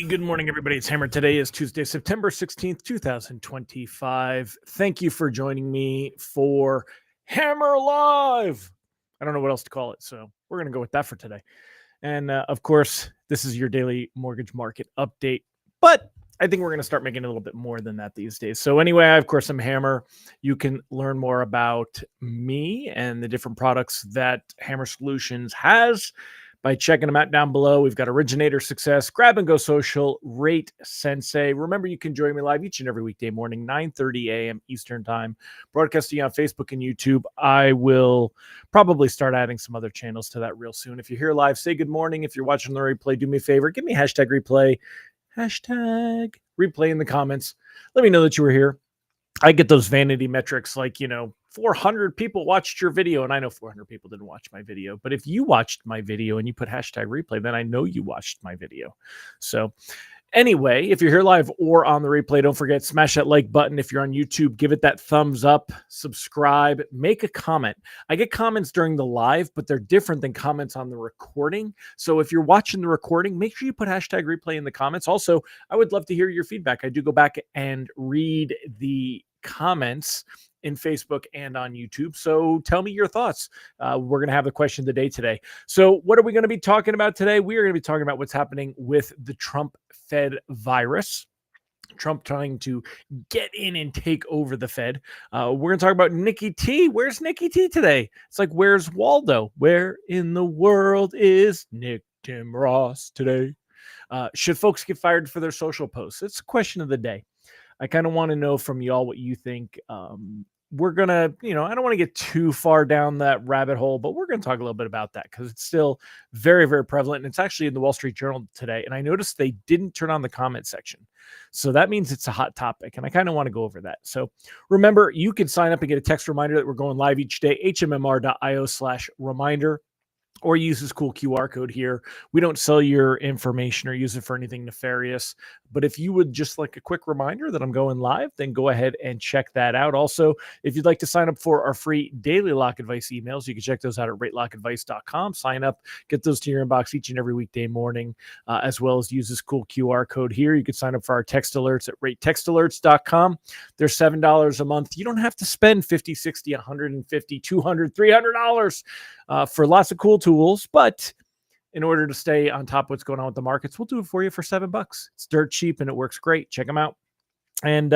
Good morning, everybody. It's Hammer. Today is Tuesday, September 16th, 2025. Thank you for joining me for Hammer Live. I don't know what else to call it, so we're going to go with that for today. And of course, this is your daily mortgage market update, but I think we're going to start making a little bit more than that these days. So anyway, of course, I'm Hammer. You can learn more about me and the different products that Hammer Solutions has by checking them out down below. We've got Originator Success, Grab and Go Social, Rate Sensei. Remember, you can join me live each and every weekday morning, 9:30 a.m. Eastern Time, broadcasting on Facebook and YouTube. I will probably start adding some other channels to that real soon. If you're here live, say good morning. If you're watching the replay, do me a favor, give me hashtag replay, hashtag replay in the comments. Let me know that you were here. I get those vanity metrics like, 400 people watched your video, and I know 400 people didn't watch my video, but if you watched my video and you put hashtag replay, then I know you watched my video. So anyway, if you're here live or on the replay, don't forget, smash that like button. If you're on YouTube, give it that thumbs up, subscribe, make a comment. I get comments during the live, but they're different than comments on the recording. So if you're watching the recording, make sure you put hashtag replay in the comments. Also, I would love to hear your feedback. I do go back and read the comments in Facebook and on YouTube. So tell me your thoughts. We're going to have the question of the day today. So what are we going to be talking about today? We are going to be talking about what's happening with the Trump Fed virus. Trump trying to get in and take over the Fed. We're going to talk about Nikki T. Where's Nikki T today? It's like, where's Waldo? Where in the world is Nick Tim Ross today? Should folks get fired for their social posts? It's a question of the day. I kind of want to know from y'all what you think. We're going to, I don't want to get too far down that rabbit hole, but we're going to talk a little bit about that because it's still very, very prevalent. And it's actually in the Wall Street Journal today. And I noticed they didn't turn on the comment section. So that means it's a hot topic. And I kind of want to go over that. So remember, you can sign up and get a text reminder that we're going live each day, hmmr.io/reminder. Or use this cool QR code here. We don't sell your information or use it for anything nefarious. But if you would just like a quick reminder that I'm going live, then go ahead and check that out. Also, if you'd like to sign up for our free daily lock advice emails, you can check those out at ratelockadvice.com. Sign up, get those to your inbox each and every weekday morning, as well as use this cool QR code here. You can sign up for our text alerts at ratetextalerts.com. They're $7 a month. You don't have to spend $50, $60, $150, $200, $300 for lots of cool tools, but in order to stay on top of what's going on with the markets, we'll do it for you for $7. It's dirt cheap and it works great. Check them out. And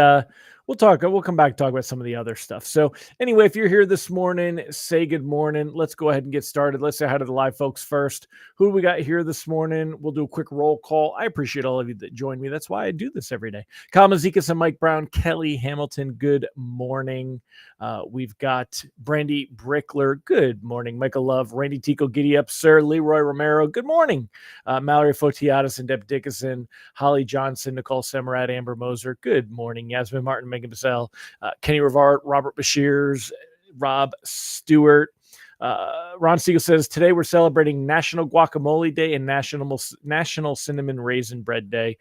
we'll come back and talk about some of the other stuff. So anyway, if you're here this morning, say good morning. Let's go ahead and get started. Let's say hi to the live folks first. Who do we got here this morning? We'll do a quick roll call. I appreciate all of you that join me. That's why I do this every day. Kyle Mazikas and Mike Brown, Kelly Hamilton, good morning. We've got Brandy Brickler, good morning. Michael Love, Randy Tico, giddy up, sir. Leroy Romero, good morning. Mallory Fotiadis and Deb Dickinson, Holly Johnson, Nicole Semarat, Amber Moser, good morning. Yasmin Martin, Megan Bissell, Kenny Rivard, Robert Bashirs, Rob Stewart. Ron Siegel says, today we're celebrating National Guacamole Day and National Cinnamon Raisin Bread Day.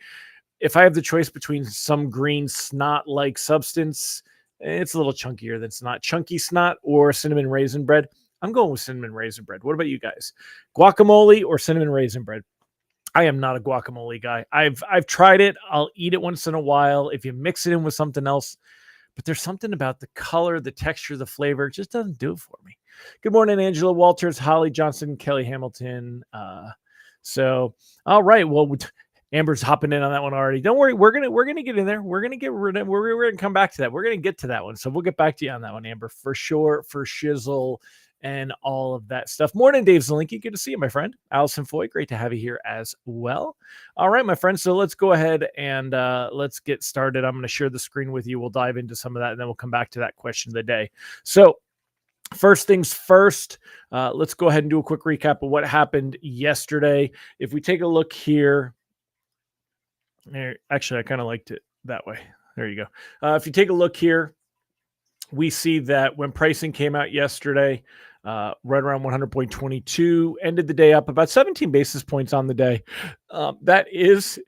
If I have the choice between some green snot-like substance, it's a little chunkier than snot, chunky snot or cinnamon raisin bread, I'm going with cinnamon raisin bread. What about you guys? Guacamole or cinnamon raisin bread? I am not a guacamole guy. I've tried it. I'll eat it once in a while if you mix it in with something else. But there's something about the color, the texture, the flavor. It just doesn't do it for me. Good morning, Angela Walters, Holly Johnson, Kelly Hamilton. So, all right. Well, Amber's hopping in on that one already. Don't worry. We're gonna get in there. We're gonna come back to that. We're gonna get to that one. So we'll get back to you on that one, Amber, for sure, for shizzle and all of that stuff. Morning, Dave Zelinki. Good to see you, my friend. Allison Foy, great to have you here as well. All right, my friend. So let's go ahead and let's get started. I'm going to share the screen with you. We'll dive into some of that, and then we'll come back to that question of the day. So first things first, let's go ahead and do a quick recap of what happened yesterday. If we take a look here, actually, I kind of liked it that way. There you go. If you take a look here, we see that when pricing came out yesterday, right around 100.22, ended the day up about 17 basis points on the day. That is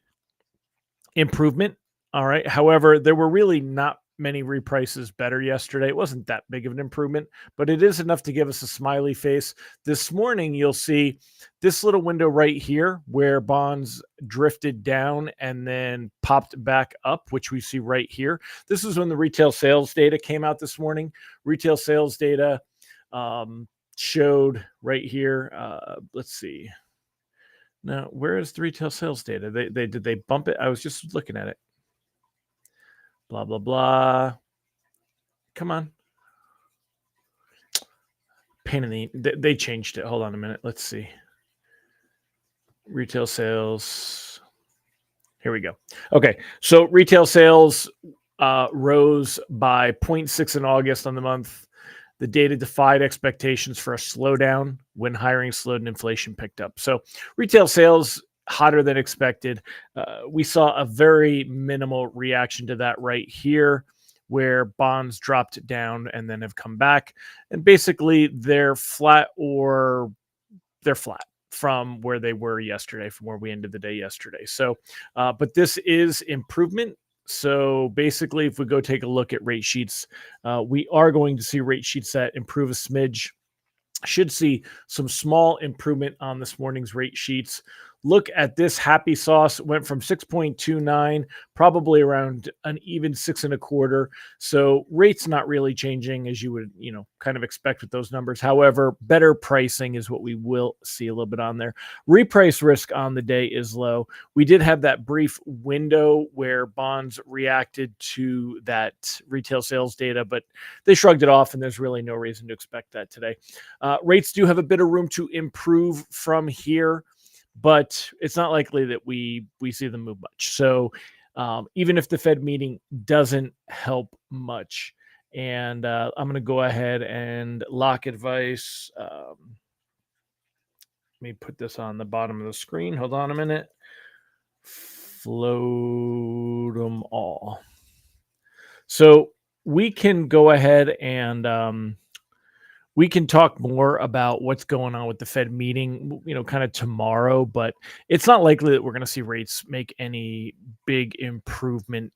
improvement. All right. However, there were really not many reprices better yesterday. It wasn't that big of an improvement, but it is enough to give us a smiley face. This morning, you'll see this little window right here where bonds drifted down and then popped back up, which we see right here. This is when the retail sales data came out this morning. Retail sales data showed right here. Let's see. Now, where is the retail sales data? Did they bump it? I was just looking at it. Blah, blah, blah. Come on. Pain in the... They changed it. Hold on a minute. Let's see. Retail sales. Here we go. Okay. So retail sales rose by 0.6 in August on the month. The data defied expectations for a slowdown when hiring slowed and inflation picked up. So retail sales hotter than expected. We saw a very minimal reaction to that right here, where bonds dropped down and then have come back. And basically they're flat from where they were yesterday, from where we ended the day yesterday. So, but this is improvement. So basically, if we go take a look at rate sheets, we are going to see rate sheets that improve a smidge. Should see some small improvement on this morning's rate sheets. Look at this happy sauce. Went from 6.29, probably around an even 6.25. So rates not really changing as you would, kind of expect with those numbers. However, better pricing is what we will see a little bit on there. Reprice risk on the day is low. We did have that brief window where bonds reacted to that retail sales data, but they shrugged it off, and there's really no reason to expect that today. Rates do have a bit of room to improve from here, but it's not likely that we see them move much. So even if the Fed meeting doesn't help much, and I'm going to go ahead and lock advice. Let me put this on the bottom of the screen. Hold on a minute. Float them all. So we can go ahead and we can talk more about what's going on with the Fed meeting, kind of tomorrow, but it's not likely that we're going to see rates make any big improvement.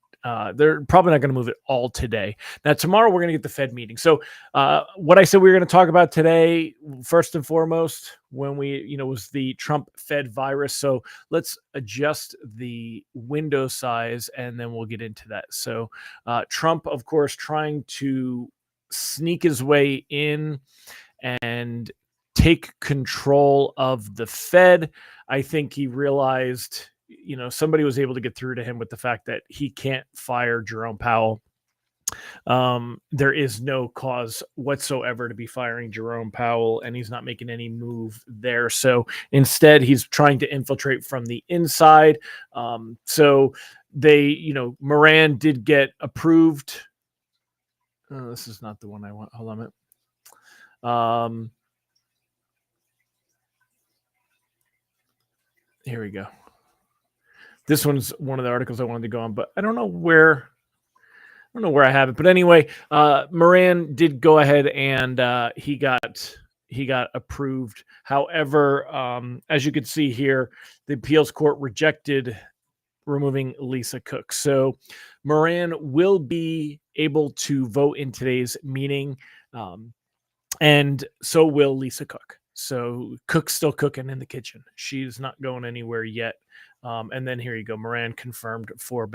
They're probably not going to move it all today. Now, tomorrow we're going to get the Fed meeting. So what I said we were going to talk about today, first and foremost, when was the Trump Fed virus. So let's adjust the window size and then we'll get into that. So Trump, of course, trying to sneak his way in and take control of the Fed. I think he realized, somebody was able to get through to him with the fact that he can't fire Jerome Powell. There is no cause whatsoever to be firing Jerome Powell, and he's not making any move there. So instead, he's trying to infiltrate from the inside. So they, Moran did get approved. Oh, this is not the one I want. Hold on a minute. Here we go. This one's one of the articles I wanted to go on, but I don't know where I have it. But anyway, Moran did go ahead and he got approved. However, as you can see here, the appeals court rejected removing Lisa Cook. So Moran will be able to vote in today's meeting, and so will Lisa Cook. So Cook's still cooking in the kitchen. She's not going anywhere yet. And then here you go. Moran confirmed for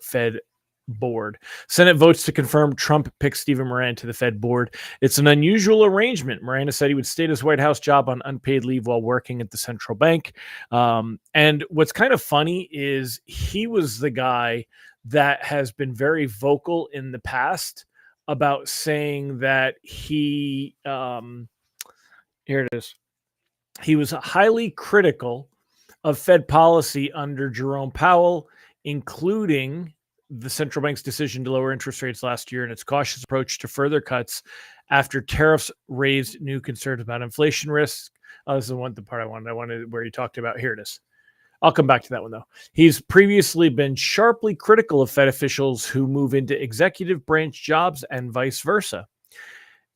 Fed board. Senate votes to confirm Trump picks Stephen Moran to the Fed board. It's an unusual arrangement. Moran said he would stay at his White House job on unpaid leave while working at the central bank. And what's kind of funny is he was the guy that has been very vocal in the past about saying that he, here it is. He was highly critical of Fed policy under Jerome Powell, including the central bank's decision to lower interest rates last year and its cautious approach to further cuts after tariffs raised new concerns about inflation risk. Oh, this is the part I wanted where he talked about. Here it is. I'll come back to that one, though. He's previously been sharply critical of Fed officials who move into executive branch jobs and vice versa.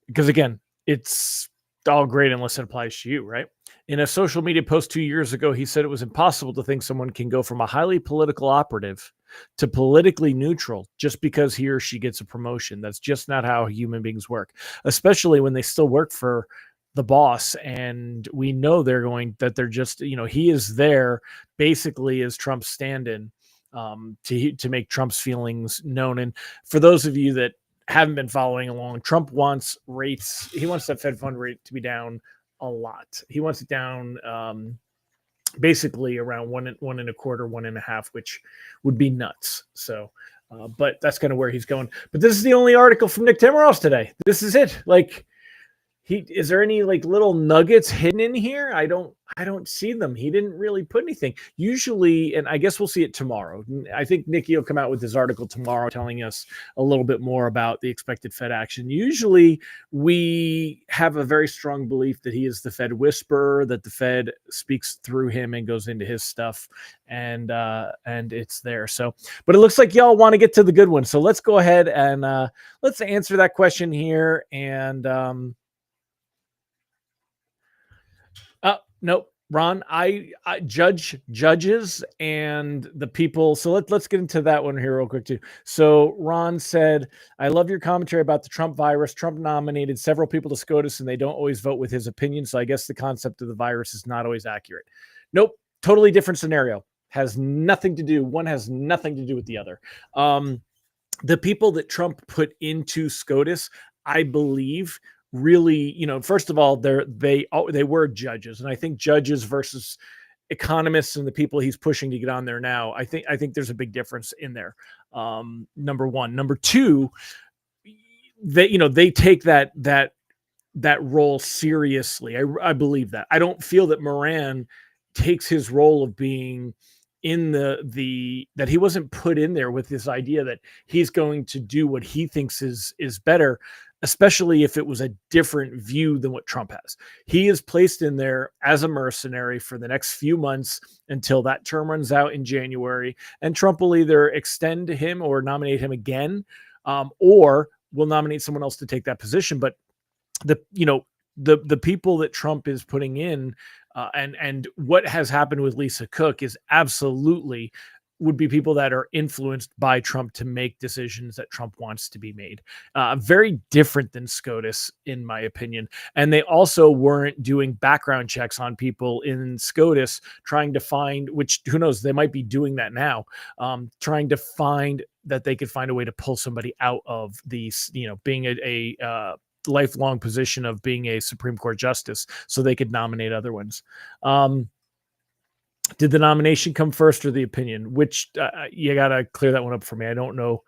Because, again, it's all great unless it applies to you, right? In a social media post 2 years ago, he said it was impossible to think someone can go from a highly political operative to politically neutral just because he or she gets a promotion. That's just not how human beings work, especially when they still work for the boss. And we know they're just, he is there basically as Trump's stand-in, to make Trump's feelings known. And for those of you that haven't been following along, Trump wants rates. He wants that Fed fund rate to be down a lot. He wants it down, basically around 1.25, 1.5, which would be nuts. So, but that's kind of where he's going. But this is the only article from Nick Timiraos today. This is it. Like, is there any like little nuggets hidden in here? I don't see them. He didn't really put anything. Usually, and I guess we'll see it tomorrow. I think Nikki will come out with his article tomorrow telling us a little bit more about the expected Fed action. Usually we have a very strong belief that he is the Fed whisperer, that the Fed speaks through him and goes into his stuff, and it's there. So, but it looks like y'all want to get to the good one. So let's go ahead and let's answer that question here. And nope, Ron, I judges and the people. So let's get into that one here real quick too. So Ron said, I love your commentary about the Trump virus. Trump nominated several people to SCOTUS and they don't always vote with his opinion. So I guess the concept of the virus is not always accurate. Nope. Totally different scenario. One has nothing to do with the other. The people that Trump put into SCOTUS, I believe, really, first of all, they were judges, and I think judges versus economists and the people he's pushing to get on there now, I think there's a big difference in there. Number one. Number two, they take that role seriously. I believe that. I don't feel that Moran takes his role of being in that he wasn't put in there with this idea that he's going to do what he thinks is better, especially if it was a different view than what Trump has. He is placed in there as a mercenary for the next few months until that term runs out in January, and Trump will either extend him or nominate him again, or will nominate someone else to take that position. But the people that Trump is putting in, and what has happened with Lisa Cook is absolutely would be people that are influenced by Trump to make decisions that Trump wants to be made. Very different than SCOTUS, in my opinion. And they also weren't doing background checks on people in SCOTUS, trying to find, which who knows, they might be doing that now, trying to find that they could find a way to pull somebody out of these, being a lifelong position of being a Supreme Court justice so they could nominate other ones. Did the nomination come first or the opinion? Which you got to clear that one up for me. I don't know.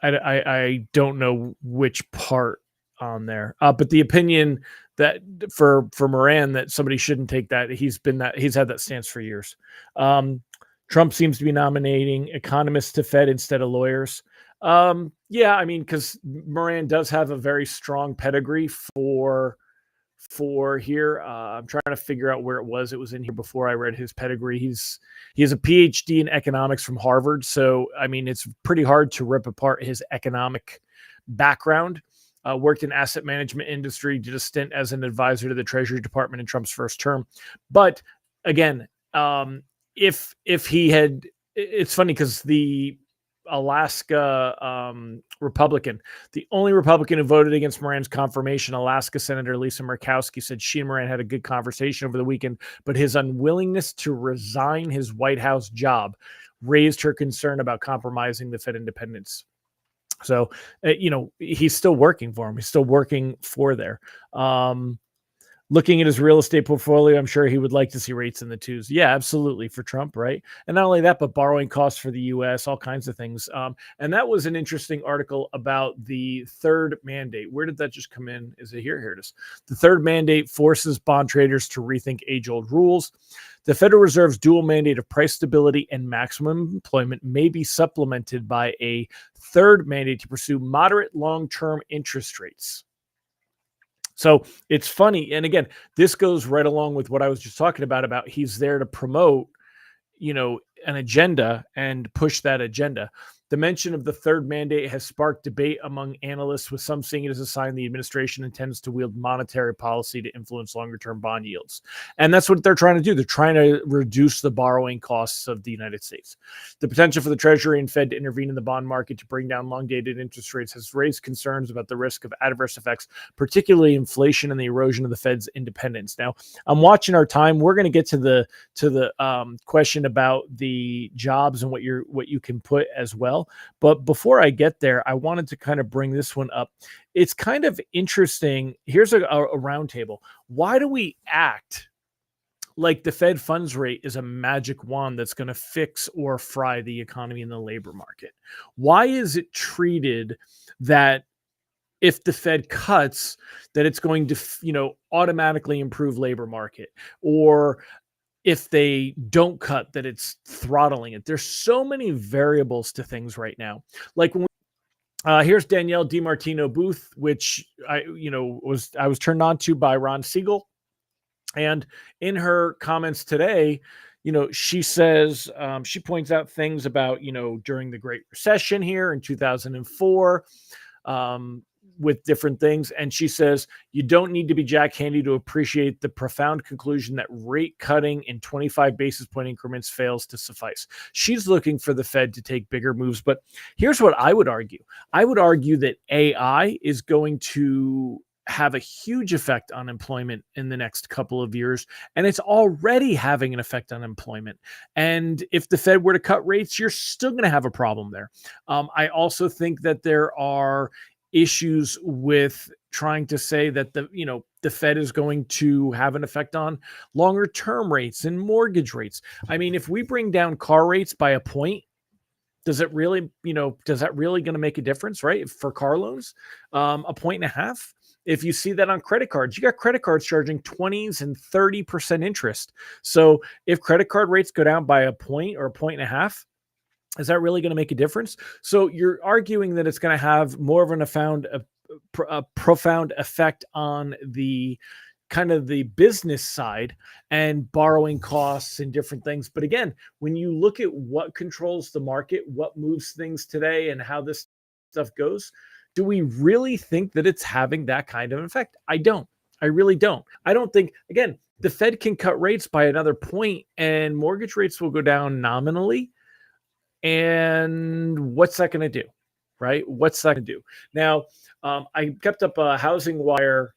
I don't know which part on there. But the opinion that for Moran that somebody shouldn't take that, he's had that stance for years. Trump seems to be nominating economists to Fed instead of lawyers. Yeah, I mean, because Moran does have a very strong pedigree for here. I'm trying to figure out where it was. It was in here before I read his pedigree. He has a PhD in economics from Harvard. So, I mean, it's pretty hard to rip apart his economic background. Worked in asset management industry, did a stint as an advisor to the Treasury Department in Trump's first term. But again, if he had, it's funny because the Alaska Republican, the only Republican who voted against Moran's confirmation, Alaska Senator Lisa Murkowski, said she and Moran had a good conversation over the weekend, but his unwillingness to resign his White House job raised her concern about compromising the Fed independence. So, he's still working for him. He's still working for there. Looking at his real estate portfolio, I'm sure he would like to see rates in the twos. Yeah, absolutely, for Trump, right? And not only that, but borrowing costs for the U.S., all kinds of things. And that was an interesting article about the third mandate. Where did that just come in? Is it here? Here it is. The third mandate forces bond traders to rethink age-old rules. The Federal Reserve's dual mandate of price stability and maximum employment may be supplemented by a third mandate to pursue moderate long-term interest rates. So it's funny. And again, this goes right along with what I was just talking about he's there to promote, an agenda and push that agenda. The mention of the third mandate has sparked debate among analysts, with some seeing it as a sign the administration intends to wield monetary policy to influence longer-term bond yields. And that's what they're trying to do. They're trying to reduce the borrowing costs of the United States. The potential for the Treasury and Fed to intervene in the bond market to bring down long-dated interest rates has raised concerns about the risk of adverse effects, particularly inflation and the erosion of the Fed's independence. Now, I'm watching our time. We're going to get to the question about the jobs and what you can put as well. But before I get there, I wanted to kind of bring this one up. It's kind of interesting. Here's a roundtable. Why do we act like the Fed funds rate is a magic wand that's going to fix or fry the economy and the labor market? Why is it treated that if the Fed cuts, that it's going to, automatically improve labor market, or if they don't cut, that it's throttling it? There's so many variables to things right now. Like when here's Danielle DiMartino Booth, which I was turned on to by Ron Siegel. And in her comments today, she says, she points out things about, during the Great Recession here in 2004, with different things. And she says, you don't need to be Jack Handey to appreciate the profound conclusion that rate cutting in 25 basis point increments fails to suffice. She's looking for the Fed to take bigger moves. But here's what I would argue. I would argue that AI is going to have a huge effect on employment in the next couple of years, and it's already having an effect on employment. And if the Fed were to cut rates, you're still going to have a problem there. I also think that there are issues with trying to say that the Fed is going to have an effect on longer term rates and mortgage rates. I mean, if we bring down car rates by a point, does that really going to make a difference, right? For car loans, a point and a half. If you see that on credit cards, you got credit cards charging 20s and 30% interest. So if credit card rates go down by a point or a point and a half, is that really going to make a difference? So you're arguing that it's going to have more of a profound effect on the kind of the business side and borrowing costs and different things. But again, when you look at what controls the market, what moves things today, and how this stuff goes, do we really think that it's having that kind of effect? I don't. I really don't. I don't think, again, the Fed can cut rates by another point and mortgage rates will go down nominally. And what's that going to do, right? What's that going to do? Now, I kept up a Housing Wire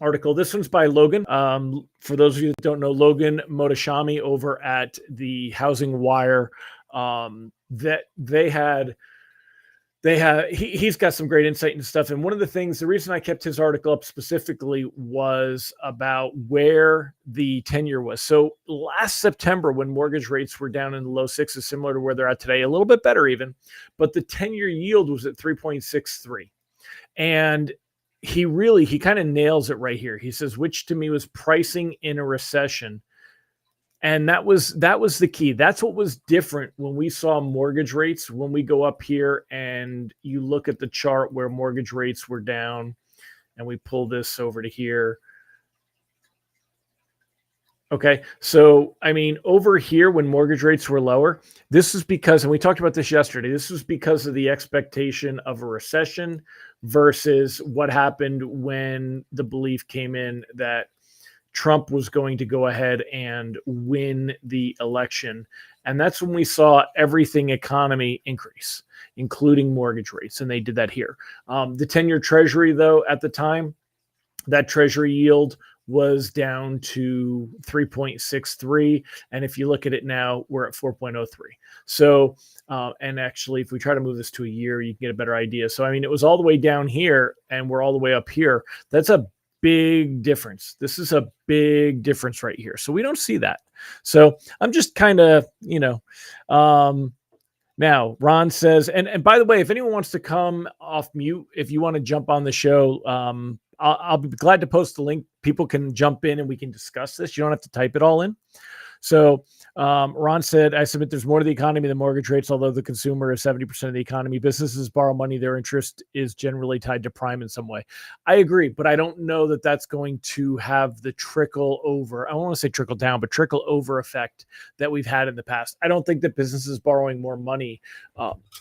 article. This one's by Logan. For those of you that don't know, Logan Mohtashami over at the Housing Wire, that he's got some great insight and stuff. And one of the things, the reason I kept his article up specifically was about where the 10-year was. So last September, when mortgage rates were down in the low sixes, similar to where they're at today, a little bit better even, but the 10-year yield was at 3.63. And he kind of nails it right here. He says, which to me was pricing in a recession. And that was the key. That's what was different when we saw mortgage rates. When we go up here and you look at the chart where mortgage rates were down, and we pull this over to here. Okay, so I mean, over here when mortgage rates were lower, this is because, and we talked about this yesterday, this was because of the expectation of a recession versus what happened when the belief came in that Trump was going to go ahead and win the election. And that's when we saw everything economy increase, including mortgage rates. And they did that here. The 10-year Treasury, though, at the time, that Treasury yield was down to 3.63. And if you look at it now, we're at 4.03. So, and actually, if we try to move this to a year, you can get a better idea. So, I mean, it was all the way down here and we're all the way up here. That's a big difference. This is a big difference right here. So we don't see that. So I'm just kind of, now Ron says, and by the way, if anyone wants to come off mute, if you want to jump on the show, I'll be glad to post the link. People can jump in and we can discuss this. You don't have to type it all in. So Ron said, I submit there's more to the economy than mortgage rates, although the consumer is 70% of the economy. Businesses borrow money. Their interest is generally tied to prime in some way. I agree, but I don't know that that's going to have the trickle over. I don't want to say trickle down, but trickle over effect that we've had in the past. I don't think that businesses borrowing more money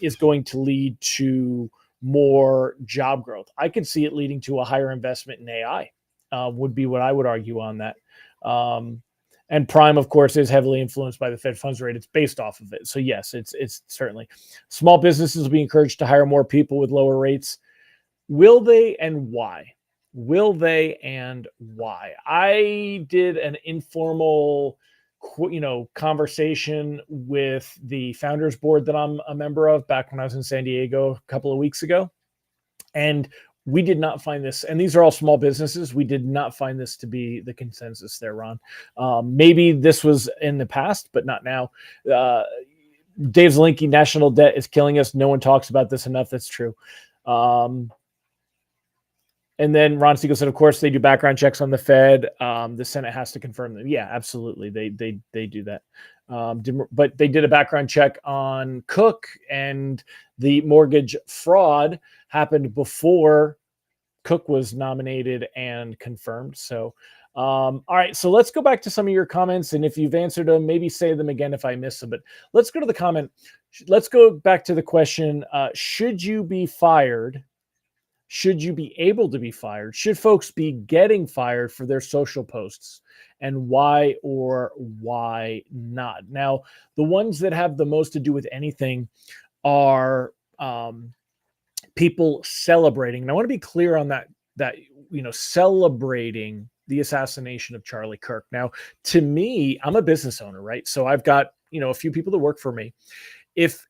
is going to lead to more job growth. I could see it leading to a higher investment in AI, would be what I would argue on that. And prime, of course, is heavily influenced by the Fed funds rate. It's based off of it. So yes, it's certainly small businesses will be encouraged to hire more people with lower rates. Will they, and why? Will they, and why? I did an informal, conversation with the founders board that I'm a member of back when I was in San Diego a couple of weeks ago. And we did not find this, and these are all small businesses. We did not find this to be the consensus there, Ron. Maybe this was in the past, but not now. Dave Zelinky, national debt is killing us. No one talks about this enough. That's true. And then Ron Siegel said, of course, they do background checks on the Fed. The Senate has to confirm them. Yeah, absolutely. They do that. But they did a background check on Cook, and the mortgage fraud happened before Cook was nominated and confirmed. So, all right. So let's go back to some of your comments. And if you've answered them, maybe say them again if I miss them. But let's go to the comment. Let's go back to the question. Should you be fired? Should you be able to be fired? Should folks be getting fired for their social posts? And why or why not? Now, the ones that have the most to do with anything are people celebrating. And I want to be clear on that, celebrating the assassination of Charlie Kirk. Now, to me, I'm a business owner, right? So I've got, a few people that work for me. If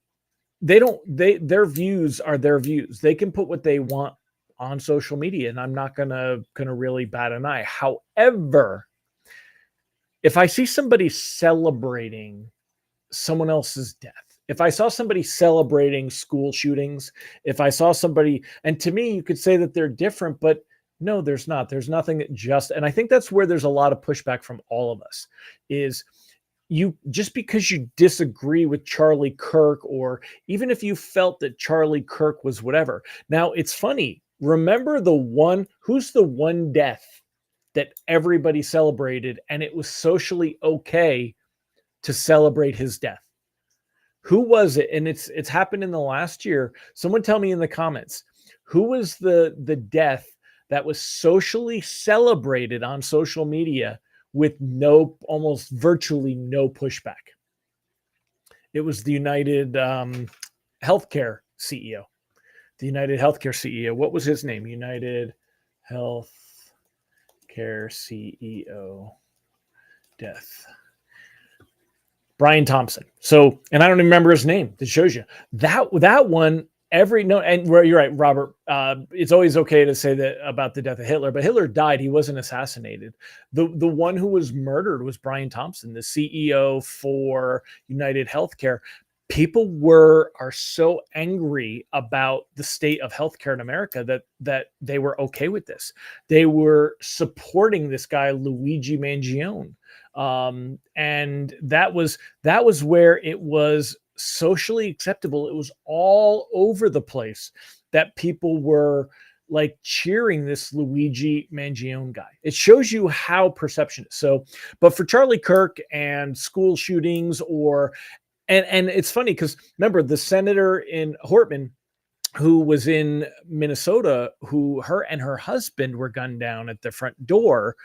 their views are their views. They can put what they want on social media, and I'm not gonna really bat an eye. However, if I see somebody celebrating someone else's death, if I saw somebody celebrating school shootings, if I saw somebody, and to me, you could say that they're different, but no, there's not. There's nothing that and I think that's where there's a lot of pushback from all of us is you just because you disagree with Charlie Kirk, or even if you felt that Charlie Kirk was whatever. Now, it's funny. Remember who's the one death that everybody celebrated and it was socially okay to celebrate his death? Who was it? And it's happened in the last year. Someone tell me in the comments, who was the death that was socially celebrated on social media with almost virtually no pushback? It was the United Healthcare CEO. The United Healthcare CEO. What was his name? United Healthcare CEO death. Brian Thompson. So, and I don't even remember his name. That shows you that one. And you're right, Robert. It's always okay to say that about the death of Hitler, but Hitler died. He wasn't assassinated. The one who was murdered was Brian Thompson, the CEO for United Healthcare. People are so angry about the state of healthcare in America that they were okay with this. They were supporting this guy, Luigi Mangione. And that was where it was socially acceptable. It was all over the place that people were like cheering this Luigi Mangione guy. It shows you how perception is. So, but for Charlie Kirk and school shootings and it's funny because remember the senator in Hortman who was in Minnesota, her and her husband were gunned down at the front door.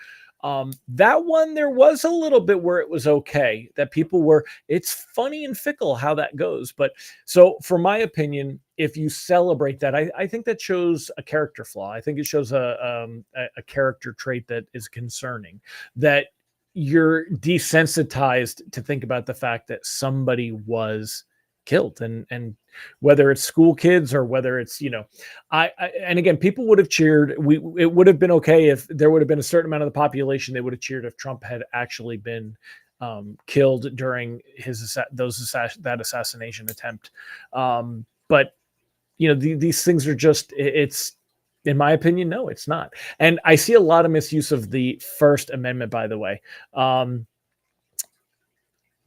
That one, there was a little bit where it was okay that people were, it's funny and fickle how that goes. But so for my opinion, if you celebrate that, I think that shows a character flaw. I think it shows a character trait that is concerning, that you're desensitized to think about the fact that somebody was killed, and whether it's school kids or whether it's, and again, people would have cheered. It would have been okay if there would have been a certain amount of the population. They would have cheered if Trump had actually been killed during that assassination attempt. But these things are just, it's, in my opinion, no, it's not. And I see a lot of misuse of the First Amendment, by the way.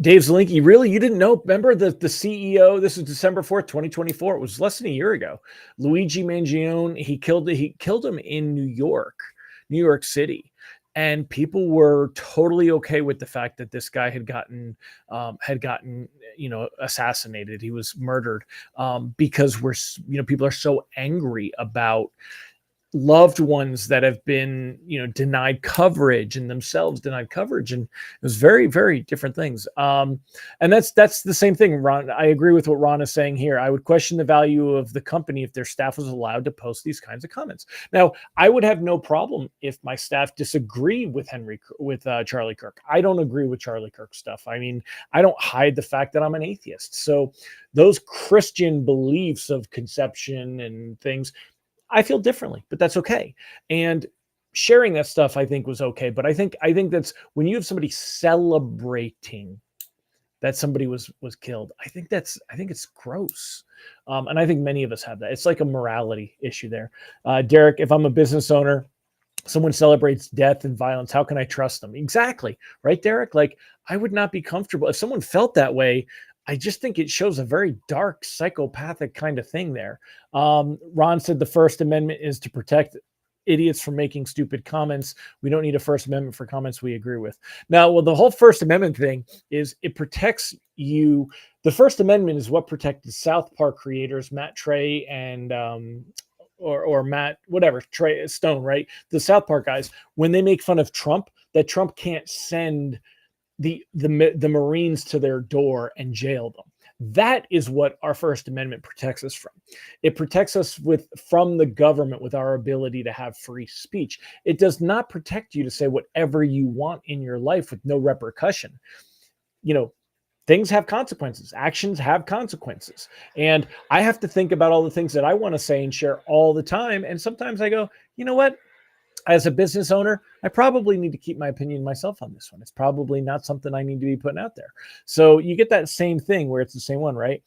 Dave Zelinky, really? You didn't know? Remember the CEO? This was December 4th, 2024. It was less than a year ago. Luigi Mangione, he killed him in New York City. And people were totally okay with the fact that this guy had gotten assassinated. He was murdered because people are so angry about loved ones that have been denied coverage and themselves denied coverage, and it was very, very different things. And that's the same thing, Ron. I agree with what Ron is saying here. I would question the value of the company if their staff was allowed to post these kinds of comments. Now, I would have no problem if my staff disagree with Charlie Kirk. I don't agree with Charlie Kirk stuff. I mean, I don't hide the fact that I'm an atheist, so those Christian beliefs of conception and things, I feel differently, but that's okay. And sharing that stuff, I think, was okay. But I think that's when you have somebody celebrating that somebody was killed. I think it's gross. And I think many of us have that. It's like a morality issue there. Derek, if I'm a business owner, someone celebrates death and violence, how can I trust them? Exactly. Right, Derek? Like, I would not be comfortable if someone felt that way. I just think it shows a very dark, psychopathic kind of thing there. Ron said the First Amendment is to protect idiots from making stupid comments. We don't need a First Amendment for comments we agree with. Now, well, the whole First Amendment thing is it protects you. The First Amendment is what protected South Park creators, Matt Trey and or Matt, whatever, Trey Stone, right? The South Park guys, when they make fun of Trump, that Trump can't send the Marines to their door and jail them. That is what our First Amendment protects us from. It protects us from the government with our ability to have free speech. It does not protect you to say whatever you want in your life with no repercussion. Things have consequences. Actions have consequences. And I have to think about all the things that I want to say and share all the time. And sometimes I go, you know what? As a business owner, I probably need to keep my opinion myself on this one. It's probably not something I need to be putting out there. So you get that same thing where it's the same one, right?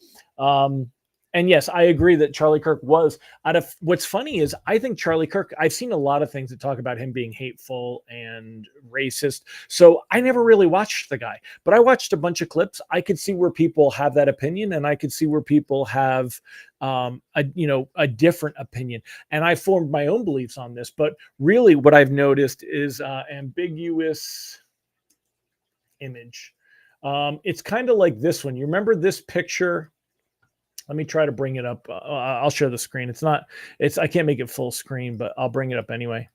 And yes, I agree that Charlie Kirk was out of what's funny is I think Charlie Kirk, I've seen a lot of things that talk about him being hateful and racist. So I never really watched the guy, but I watched a bunch of clips. I could see where people have that opinion and I could see where people have a different opinion. And I formed my own beliefs on this, but really what I've noticed is ambiguous image. It's kind of like this one. You remember this picture? Let me try to bring it up. I'll share the screen. I can't make it full screen, but I'll bring it up anyway.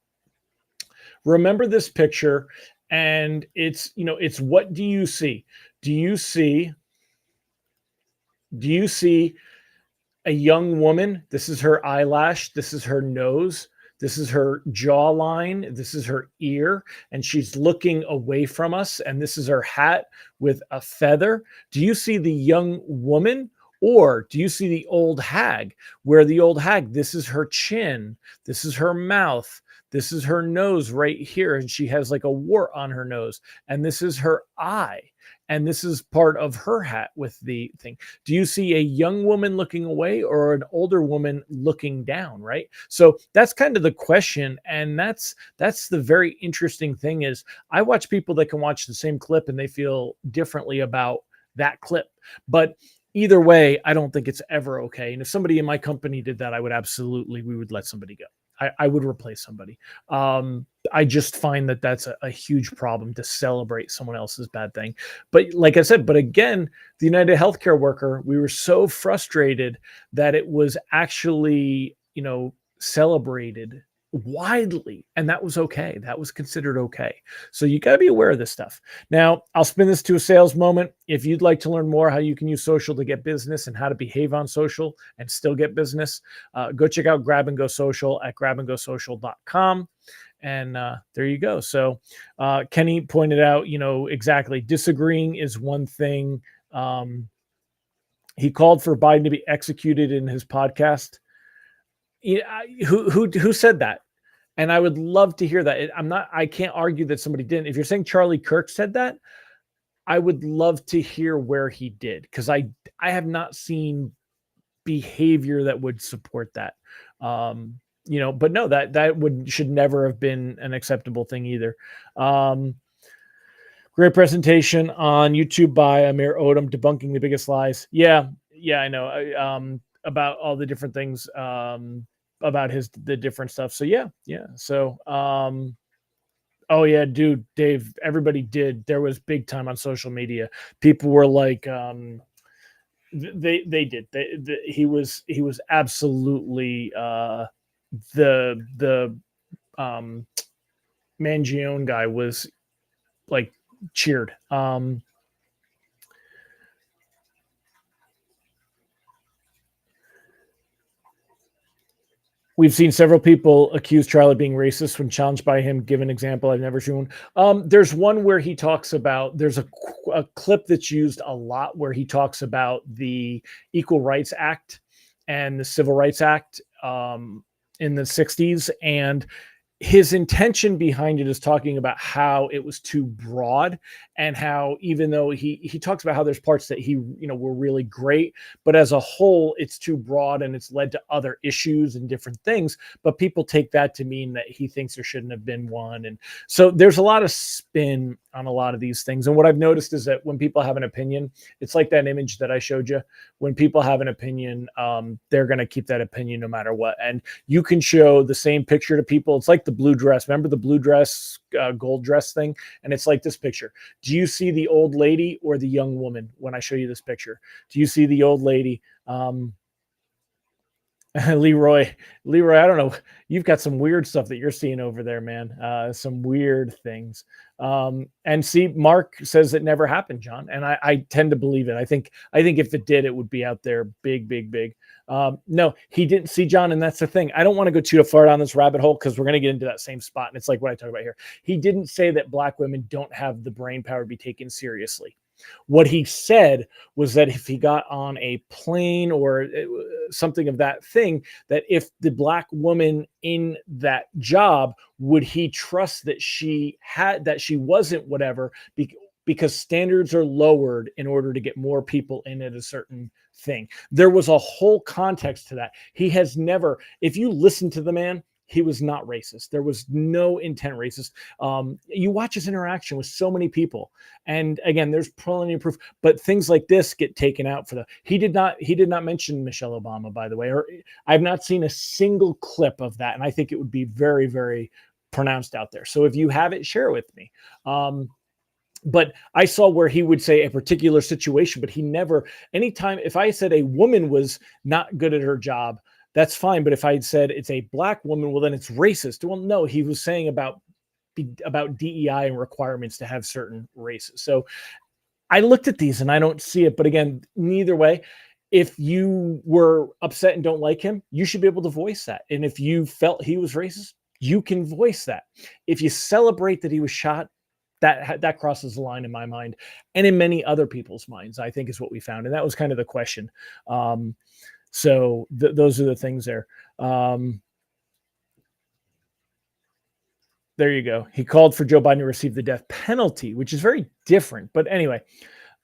Remember this picture, and it's what do you see? Do you see a young woman? This is her eyelash. This is her nose. This is her jawline. This is her ear, and she's looking away from us. And this is her hat with a feather. Do you see the young woman? Or do you see the old hag, where the old hag, this is her chin, this is her mouth, this is her nose right here, and she has like a wart on her nose, and this is her eye, and this is part of her hat with the thing. Do you see a young woman looking away or an older woman looking down, right? So that's kind of the question, and that's the very interesting thing is I watch people that can watch the same clip and they feel differently about that clip. But either way, I don't think it's ever okay. And if somebody in my company did that, we would let somebody go. I would replace somebody. I just find that that's a huge problem to celebrate someone else's bad thing. But like I said, but again, the United Healthcare worker, we were so frustrated that it was actually, celebrated widely, and that was okay. That was considered okay. So you got to be aware of this stuff. Now, I'll spin this to a sales moment. If you'd like to learn more how you can use social to get business and how to behave on social and still get business, go check out Grab and Go Social at grabandgosocial.com. And there you go. So Kenny pointed out, exactly, disagreeing is one thing. He called for Biden to be executed in his podcast. Who said that? And I would love to hear that. I can't argue that somebody didn't. If you're saying Charlie Kirk said that, I would love to hear where he did, because I have not seen behavior that would support that. But no, that should never have been an acceptable thing either. Great presentation on YouTube by Amir Odom, debunking the biggest lies. Yeah, I know. About all the different things, about the different stuff. So yeah. So oh yeah, dude, Dave. Everybody did. There was big time on social media. People were like, they did. He was absolutely the Mangione guy was like cheered. We've seen several people accuse Charlie of being racist when challenged by him. Give an example. I've never seen one. There's one where he talks about, there's a clip that's used a lot where he talks about the Equal Rights Act and the Civil Rights Act in the 60s. And his intention behind it is talking about how it was too broad, and how even though he talks about how there's parts that were really great, but as a whole it's too broad and it's led to other issues and different things, but people take that to mean that he thinks there shouldn't have been one. And so there's a lot of spin on a lot of these things. And what I've noticed is that when people have an opinion, it's like that image that I showed you. When people have an opinion, they're going to keep that opinion no matter what. And you can show the same picture to people. It's like the blue dress. Remember the blue dress, gold dress thing? And it's like this picture. Do you see the old lady or the young woman when I show you this picture? Do you see the old lady? Leroy, I don't know. You've got some weird stuff that you're seeing over there, man. Some weird things. And see, Mark says it never happened, John. And I tend to believe it. I think if it did, it would be out there big. No, he didn't, see, John. And that's the thing. I don't want to go too far down this rabbit hole because we're going to get into that same spot. And it's like what I talk about here. He didn't say that Black women don't have the brain power to be taken seriously. What he said was that if he got on a plane or something of that thing, that if the Black woman in that job, would he trust that she wasn't whatever, because standards are lowered in order to get more people in at a certain thing. There was a whole context to that. He has never, if you listen to the man, he was not racist. There was no intent racist. You watch his interaction with so many people. And again, there's plenty of proof, but things like this get taken out for the, he did not mention Michelle Obama, by the way, or I've not seen a single clip of that. And I think it would be very, very pronounced out there. So if you have it, share it with me. But I saw where he would say a particular situation, but he never, anytime, if I said a woman was not good at her job, that's fine. But if I had said it's a Black woman, well, then it's racist. Well, no, he was saying about DEI and requirements to have certain races. So I looked at these and I don't see it. But again, neither way, if you were upset and don't like him, you should be able to voice that. And if you felt he was racist, you can voice that. If you celebrate that he was shot, that crosses the line in my mind and in many other people's minds, I think, is what we found. And that was kind of the question. So those are the things there. There you go. He called for Joe Biden to receive the death penalty, which is very different. But anyway,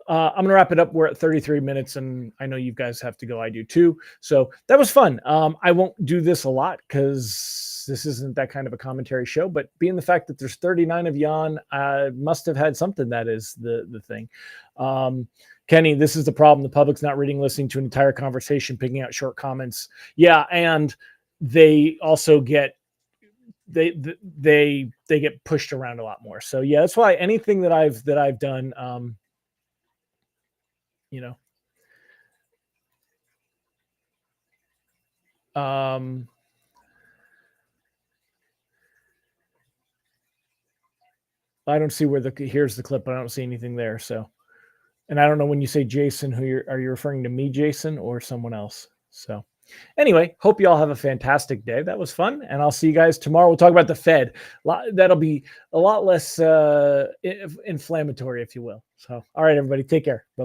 I'm going to wrap it up. We're at 33 minutes, and I know you guys have to go. I do too. So that was fun. I won't do this a lot because this isn't that kind of a commentary show. But being the fact that there's 39 of you on, I must have had something. That is the thing. Kenny, this is the problem. The public's not reading, listening to an entire conversation, picking out short comments. Yeah, and they also get they get pushed around a lot more. So yeah, that's why anything that I've done, I don't see where here's the clip, but I don't see anything there. So, and I don't know when you say Jason, are you referring to me, Jason, or someone else? So anyway, hope you all have a fantastic day. That was fun. And I'll see you guys tomorrow. We'll talk about the Fed. That'll be a lot less inflammatory, if you will. So, all right, everybody, take care. Bye.